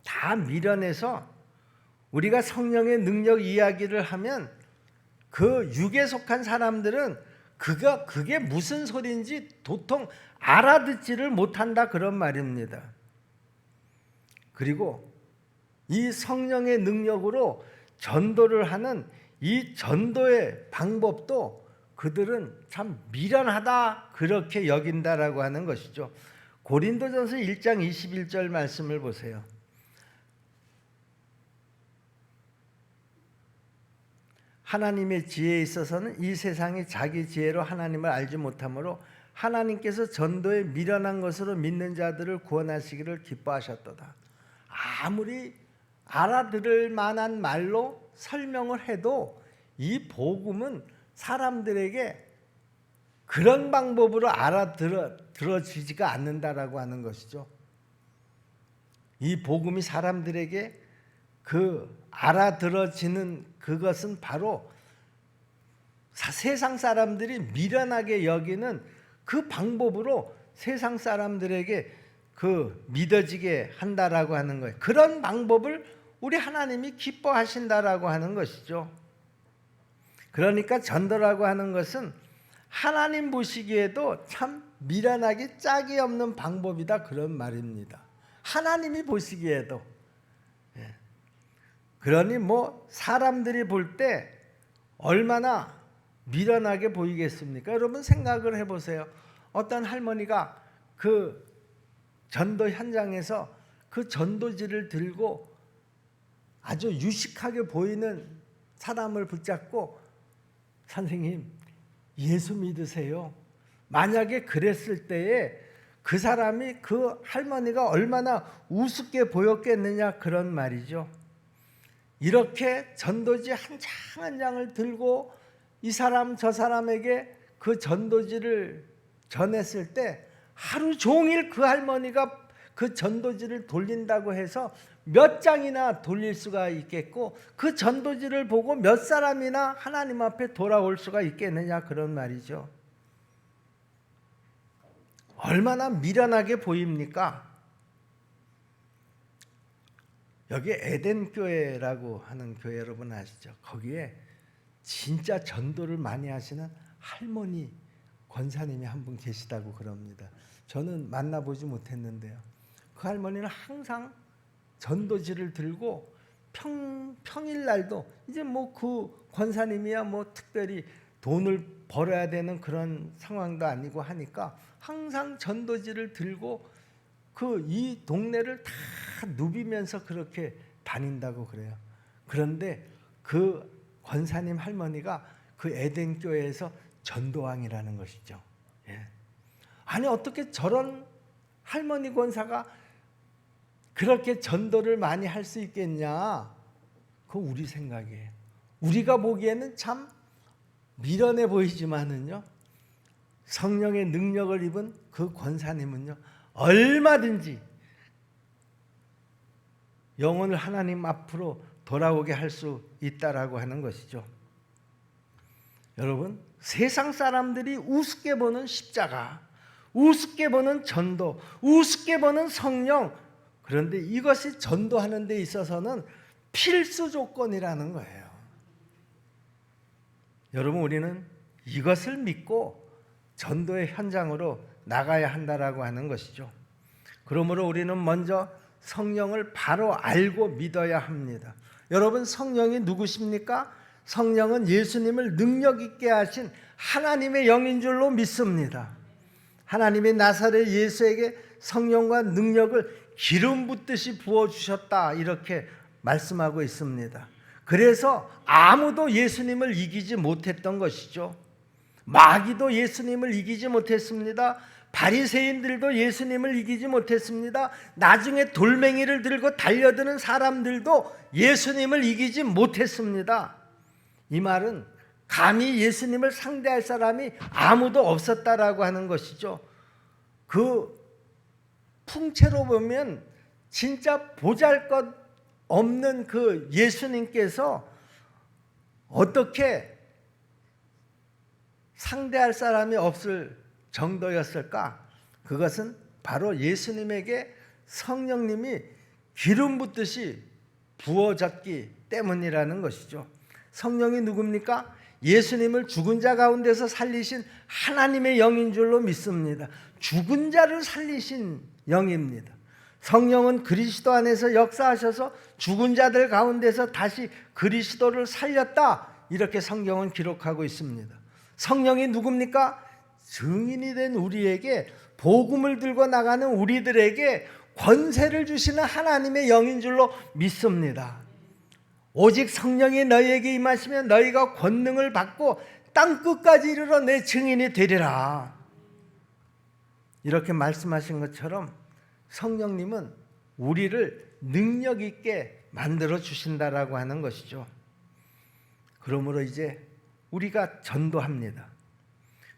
다 미련해서 우리가 성령의 능력 이야기를 하면 그 육에 속한 사람들은 그게 무슨 소리인지 도통 알아듣지를 못한다 그런 말입니다. 그리고 이 성령의 능력으로 전도를 하는 이 전도의 방법도 그들은 참 미련하다 그렇게 여긴다라고 하는 것이죠. 고린도전서 1장 21절 말씀을 보세요. 하나님의 지혜에 있어서는 이 세상이 자기 지혜로 하나님을 알지 못하므로 하나님께서 전도에 미련한 것으로 믿는 자들을 구원하시기를 기뻐하셨도다. 아무리 알아들을 만한 말로 설명을 해도 이 복음은 사람들에게 그런 방법으로 알아들어지지가 않는다라고 하는 것이죠. 이 복음이 사람들에게 그 알아들어지는 그것은 바로 세상 사람들이 미련하게 여기는 그 방법으로 세상 사람들에게 그 믿어지게 한다라고 하는 거예요. 그런 방법을 우리 하나님이 기뻐하신다라고 하는 것이죠. 그러니까 전도라고 하는 것은 하나님 보시기에도 참 미련하기 짝이 없는 방법이다 그런 말입니다. 하나님이 보시기에도. 그러니 뭐 사람들이 볼 때 얼마나 미련하게 보이겠습니까? 여러분 생각을 해보세요. 어떤 할머니가 그 전도 현장에서 그 전도지를 들고 아주 유식하게 보이는 사람을 붙잡고 선생님 예수 믿으세요. 만약에 그랬을 때에 그 사람이 그 할머니가 얼마나 우습게 보였겠느냐 그런 말이죠. 이렇게 전도지 한 장 한 장을 들고 이 사람 저 사람에게 그 전도지를 전했을 때 하루 종일 그 할머니가 그 전도지를 돌린다고 해서 몇 장이나 돌릴 수가 있겠고 그 전도지를 보고 몇 사람이나 하나님 앞에 돌아올 수가 있겠느냐 그런 말이죠. 얼마나 미련하게 보입니까? 여기 에덴 교회라고 하는 교회 여러분 아시죠? 거기에 진짜 전도를 많이 하시는 할머니 권사님이 한 분 계시다고 그럽니다. 저는 만나보지 못했는데요. 그 할머니는 항상 전도지를 들고 평일날도 이제 뭐 그 권사님이야 뭐 특별히 돈을 벌어야 되는 그런 상황도 아니고 하니까 항상 전도지를 들고 그 이 동네를 다 누비면서 그렇게 다닌다고 그래요. 그런데 그 권사님 할머니가 그 에덴 교회에서 전도왕이라는 것이죠. 예. 아니 어떻게 저런 할머니 권사가 그렇게 전도를 많이 할 수 있겠냐? 그거 우리 생각이에요. 우리가 보기에는 참 미련해 보이지만은요, 성령의 능력을 입은 그 권사님은요, 얼마든지 영혼을 하나님 앞으로 돌아오게 할 수 있다라고 하는 것이죠. 여러분, 세상 사람들이 우습게 보는 십자가, 우습게 보는 전도, 우습게 보는 성령, 그런데 이것이 전도하는 데 있어서는 필수 조건이라는 거예요. 여러분, 우리는 이것을 믿고 전도의 현장으로 나가야 한다라고 하는 것이죠. 그러므로 우리는 먼저 성령을 바로 알고 믿어야 합니다. 여러분, 성령이 누구십니까? 성령은 예수님을 능력 있게 하신 하나님의 영인 줄로 믿습니다. 하나님이 나사렛 예수에게 성령과 능력을 기름 붓듯이 부어주셨다, 이렇게 말씀하고 있습니다. 그래서 아무도 예수님을 이기지 못했던 것이죠. 마귀도 예수님을 이기지 못했습니다. 바리새인들도 예수님을 이기지 못했습니다. 나중에 돌멩이를 들고 달려드는 사람들도 예수님을 이기지 못했습니다. 이 말은 감히 예수님을 상대할 사람이 아무도 없었다라고 하는 것이죠. 그 풍채로 보면 진짜 보잘것 없는 그 예수님께서 어떻게 상대할 사람이 없을 정도였을까? 그것은 바로 예수님에게 성령님이 기름 붓듯이 부어졌기 때문이라는 것이죠. 성령이 누굽니까? 예수님을 죽은 자 가운데서 살리신 하나님의 영인 줄로 믿습니다. 죽은 자를 살리신 영입니다. 성령은 그리스도 안에서 역사하셔서 죽은 자들 가운데서 다시 그리스도를 살렸다, 이렇게 성경은 기록하고 있습니다. 성령이 누굽니까? 증인이 된 우리에게, 복음을 들고 나가는 우리들에게 권세를 주시는 하나님의 영인 줄로 믿습니다. 오직 성령이 너희에게 임하시면 너희가 권능을 받고 땅끝까지 이르러 내 증인이 되리라, 이렇게 말씀하신 것처럼 성령님은 우리를 능력 있게 만들어 주신다라고 하는 것이죠. 그러므로 이제 우리가 전도합니다.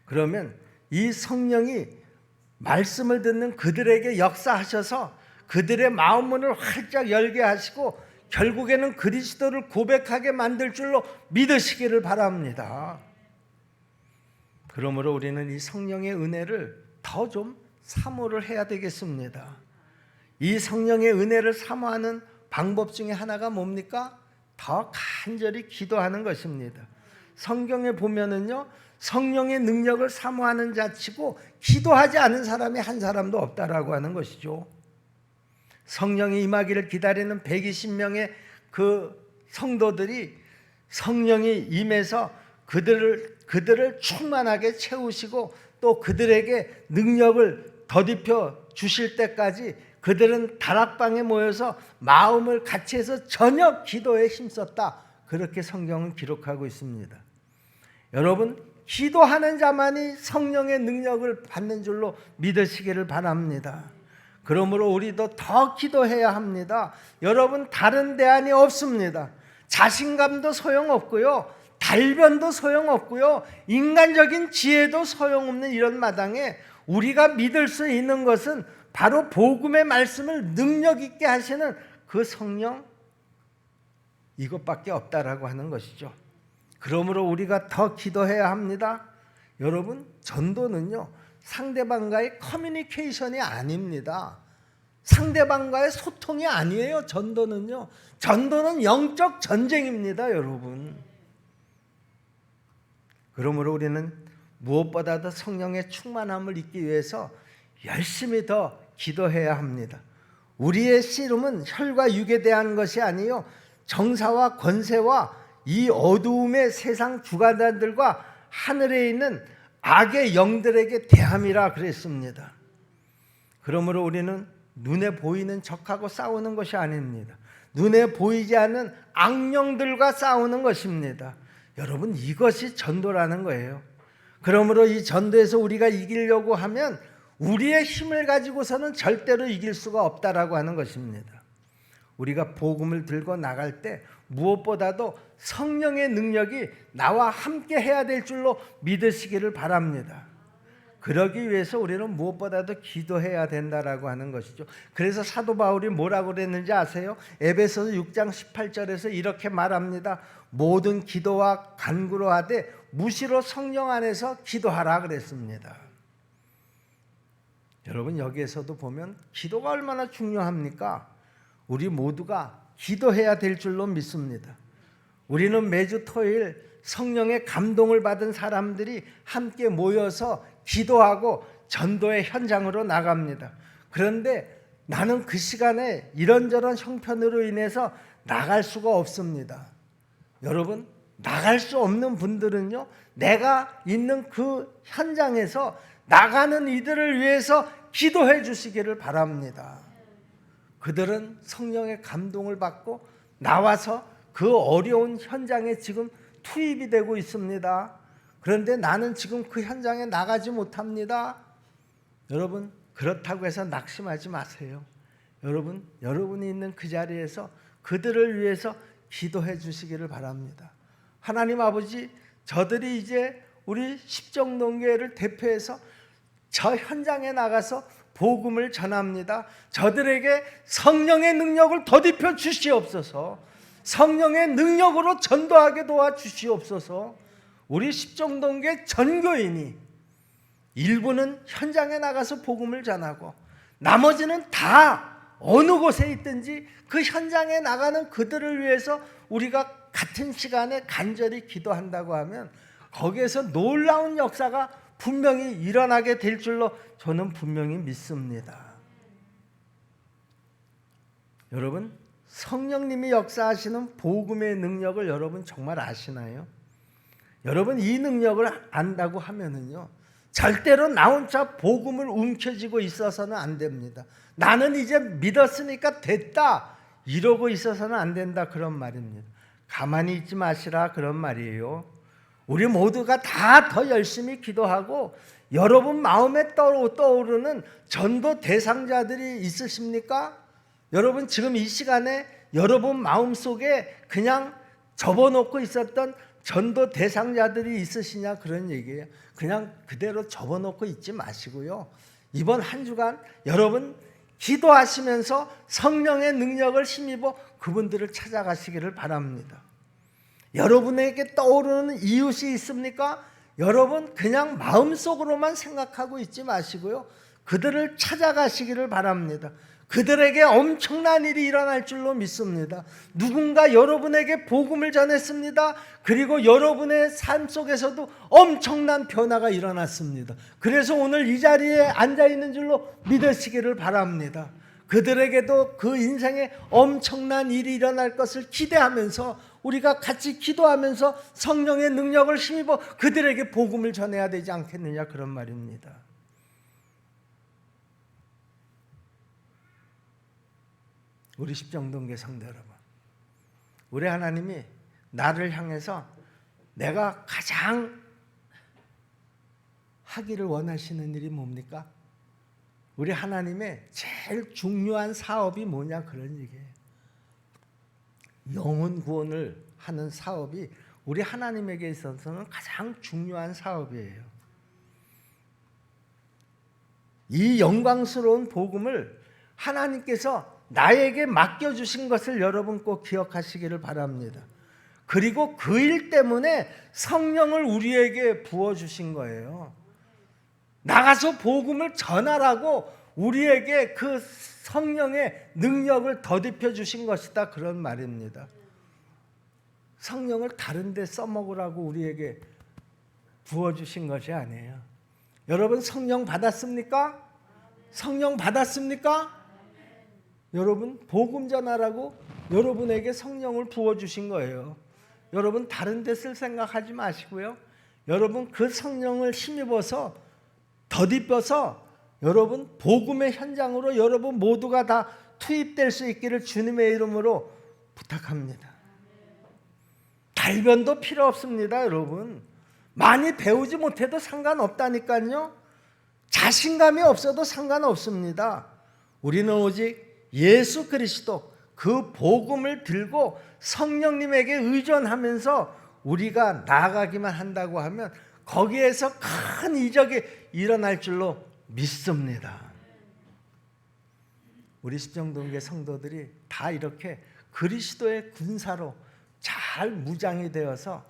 그러면 이 성령이 말씀을 듣는 그들에게 역사하셔서 그들의 마음 문을 활짝 열게 하시고 결국에는 그리스도를 고백하게 만들 줄로 믿으시기를 바랍니다. 그러므로 우리는 이 성령의 은혜를 더 좀 사모를 해야 되겠습니다. 이 성령의 은혜를 사모하는 방법 중에 하나가 뭡니까? 더 간절히 기도하는 것입니다. 성경에 보면은요, 성령의 능력을 사모하는 자치고 기도하지 않은 사람이 한 사람도 없다라고 하는 것이죠. 성령이 임하기를 기다리는 120명의 그 성도들이 성령이 임해서 그들을 충만하게 채우시고 또 그들에게 능력을 더딥혀 주실 때까지 그들은 다락방에 모여서 마음을 같이 해서 저녁 기도에 힘썼다, 그렇게 성경은 기록하고 있습니다. 여러분, 기도하는 자만이 성령의 능력을 받는 줄로 믿으시기를 바랍니다. 그러므로 우리도 더 기도해야 합니다. 여러분, 다른 대안이 없습니다. 자신감도 소용없고요, 달변도 소용없고요, 인간적인 지혜도 소용없는 이런 마당에 우리가 믿을 수 있는 것은 바로 복음의 말씀을 능력 있게 하시는 그 성령, 이것밖에 없다라고 하는 것이죠. 그러므로 우리가 더 기도해야 합니다. 여러분, 전도는요, 상대방과의 커뮤니케이션이 아닙니다. 상대방과의 소통이 아니에요. 전도는요, 전도는 영적 전쟁입니다, 여러분. 그러므로 우리는 무엇보다도 성령의 충만함을 잊기 위해서 열심히 더 기도해야 합니다. 우리의 씨름은 혈과 육에 대한 것이 아니요, 정사와 권세와 이 어두움의 세상 주관자들과 하늘에 있는 악의 영들에게 대함이라 그랬습니다. 그러므로 우리는 눈에 보이는 적하고 싸우는 것이 아닙니다. 눈에 보이지 않는 악령들과 싸우는 것입니다. 여러분, 이것이 전도라는 거예요. 그러므로 이 전도에서 우리가 이기려고 하면 우리의 힘을 가지고서는 절대로 이길 수가 없다라고 하는 것입니다. 우리가 복음을 들고 나갈 때 무엇보다도 성령의 능력이 나와 함께 해야 될 줄로 믿으시기를 바랍니다. 그러기 위해서 우리는 무엇보다도 기도해야 된다라고 하는 것이죠. 그래서 사도 바울이 뭐라고 그랬는지 아세요? 에베소서 6장 18절에서 이렇게 말합니다. 모든 기도와 간구로 하되 무시로 성령 안에서 기도하라 그랬습니다. 여러분, 여기에서도 보면 기도가 얼마나 중요합니까? 우리 모두가 기도해야 될 줄로 믿습니다. 우리는 매주 토요일 성령의 감동을 받은 사람들이 함께 모여서 기도하고 전도의 현장으로 나갑니다. 그런데 나는 그 시간에 이런저런 형편으로 인해서 나갈 수가 없습니다. 여러분, 나갈 수 없는 분들은요, 내가 있는 그 현장에서 나가는 이들을 위해서 기도해 주시기를 바랍니다. 그들은 성령의 감동을 받고 나와서 그 어려운 현장에 지금 투입이 되고 있습니다. 그런데 나는 지금 그 현장에 나가지 못합니다. 여러분, 그렇다고 해서 낙심하지 마세요. 여러분, 여러분이 있는 그 자리에서 그들을 위해서 기도해 주시기를 바랍니다. 하나님 아버지, 저들이 이제 우리 십정동교회를 대표해서 저 현장에 나가서 복음을 전합니다. 저들에게 성령의 능력을 더딥혀 주시옵소서. 성령의 능력으로 전도하게 도와주시옵소서. 우리 십정동교회 전교인이 일부는 현장에 나가서 복음을 전하고 나머지는 다 어느 곳에 있든지 그 현장에 나가는 그들을 위해서 우리가 같은 시간에 간절히 기도한다고 하면 거기에서 놀라운 역사가 분명히 일어나게 될 줄로 저는 분명히 믿습니다. 여러분, 성령님이 역사하시는 복음의 능력을 여러분 정말 아시나요? 여러분, 이 능력을 안다고 하면은요, 절대로 나 혼자 복음을 움켜쥐고 있어서는 안 됩니다. 나는 이제 믿었으니까 됐다 이러고 있어서는 안 된다, 그런 말입니다. 가만히 있지 마시라, 그런 말이에요. 우리 모두가 다 더 열심히 기도하고 여러분 마음에 떠오르는 전도 대상자들이 있으십니까? 여러분, 지금 이 시간에 여러분 마음속에 그냥 접어놓고 있었던 전도 대상자들이 있으시냐, 그런 얘기예요. 그냥 그대로 접어놓고 있지 마시고요, 이번 한 주간 여러분 기도하시면서 성령의 능력을 힘입어 그분들을 찾아가시기를 바랍니다. 여러분에게 떠오르는 이웃이 있습니까? 여러분 그냥 마음속으로만 생각하고 있지 마시고요, 그들을 찾아가시기를 바랍니다. 그들에게 엄청난 일이 일어날 줄로 믿습니다. 누군가 여러분에게 복음을 전했습니다. 그리고 여러분의 삶 속에서도 엄청난 변화가 일어났습니다. 그래서 오늘 이 자리에 앉아있는 줄로 믿으시기를 바랍니다. 그들에게도 그 인생에 엄청난 일이 일어날 것을 기대하면서 우리가 같이 기도하면서 성령의 능력을 힘입어 그들에게 복음을 전해야 되지 않겠느냐, 그런 말입니다. 우리 십정동교회 성도 여러분, 우리 하나님이 나를 향해서 내가 가장 하기를 원하시는 일이 뭡니까? 우리 하나님의 제일 중요한 사업이 뭐냐 그런 얘기예요. 영혼 구원을 하는 사업이 우리 하나님에게 있어서는 가장 중요한 사업이에요. 이 영광스러운 복음을 하나님께서 나에게 맡겨주신 것을 여러분 꼭 기억하시기를 바랍니다. 그리고 그 일 때문에 성령을 우리에게 부어주신 거예요. 나가서 복음을 전하라고 우리에게 그 성령의 능력을 더딥혀 주신 것이다 그런 말입니다. 성령을 다른 데 써먹으라고 우리에게 부어주신 것이 아니에요. 여러분 성령 받았습니까? 성령 받았습니까? 여러분 복음 전하라고 여러분에게 성령을 부어주신 거예요. 여러분 다른 데 쓸 생각하지 마시고요. 여러분 그 성령을 힘입어서 더딥혀서 여러분 복음의 현장으로 여러분 모두가 다 투입될 수 있기를 주님의 이름으로 부탁합니다. 달변도 필요 없습니다. 여러분 많이 배우지 못해도 상관없다니까요. 자신감이 없어도 상관없습니다. 우리는 오직 예수 그리스도 그 복음을 들고 성령님에게 의존하면서 우리가 나아가기만 한다고 하면 거기에서 큰 이적이 일어날 줄로 믿습니다. 우리 십정동계 성도들이 다 이렇게 그리스도의 군사로 잘 무장이 되어서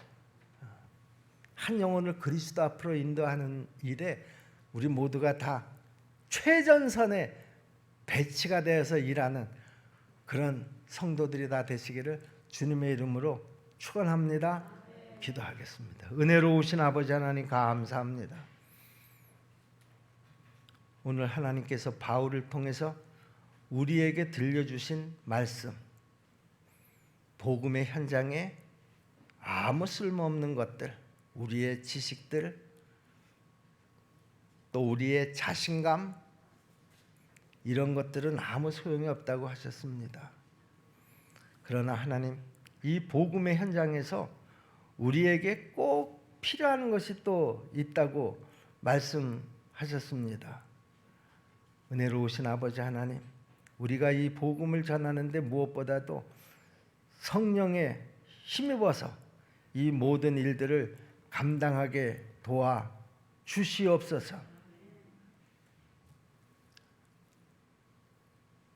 한 영혼을 그리스도 앞으로 인도하는 일에 우리 모두가 다 최전선에 배치가 되어서 일하는 그런 성도들이 다 되시기를 주님의 이름으로 축원합니다. 기도하겠습니다. 은혜로우신 아버지 하나님 감사합니다. 오늘 하나님께서 바울을 통해서 우리에게 들려주신 말씀, 복음의 현장에 아무 쓸모없는 것들, 우리의 지식들, 또 우리의 자신감, 이런 것들은 아무 소용이 없다고 하셨습니다. 그러나 하나님, 이 복음의 현장에서 우리에게 꼭 필요한 것이 또 있다고 말씀하셨습니다. 은혜로우신 아버지 하나님, 우리가 이 복음을 전하는데 무엇보다도 성령에 힘입어서 이 모든 일들을 감당하게 도와 주시옵소서.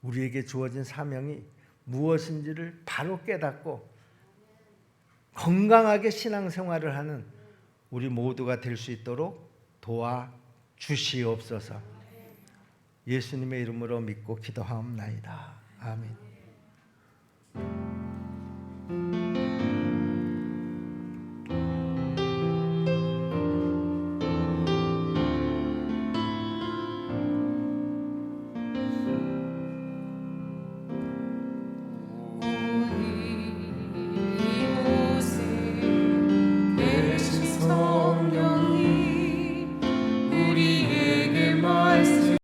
우리에게 주어진 사명이 무엇인지를 바로 깨닫고 건강하게 신앙생활을 하는 우리 모두가 될 수 있도록 도와 주시옵소서. 예수님의 이름으로 믿고 기도하옵나이다. 아멘.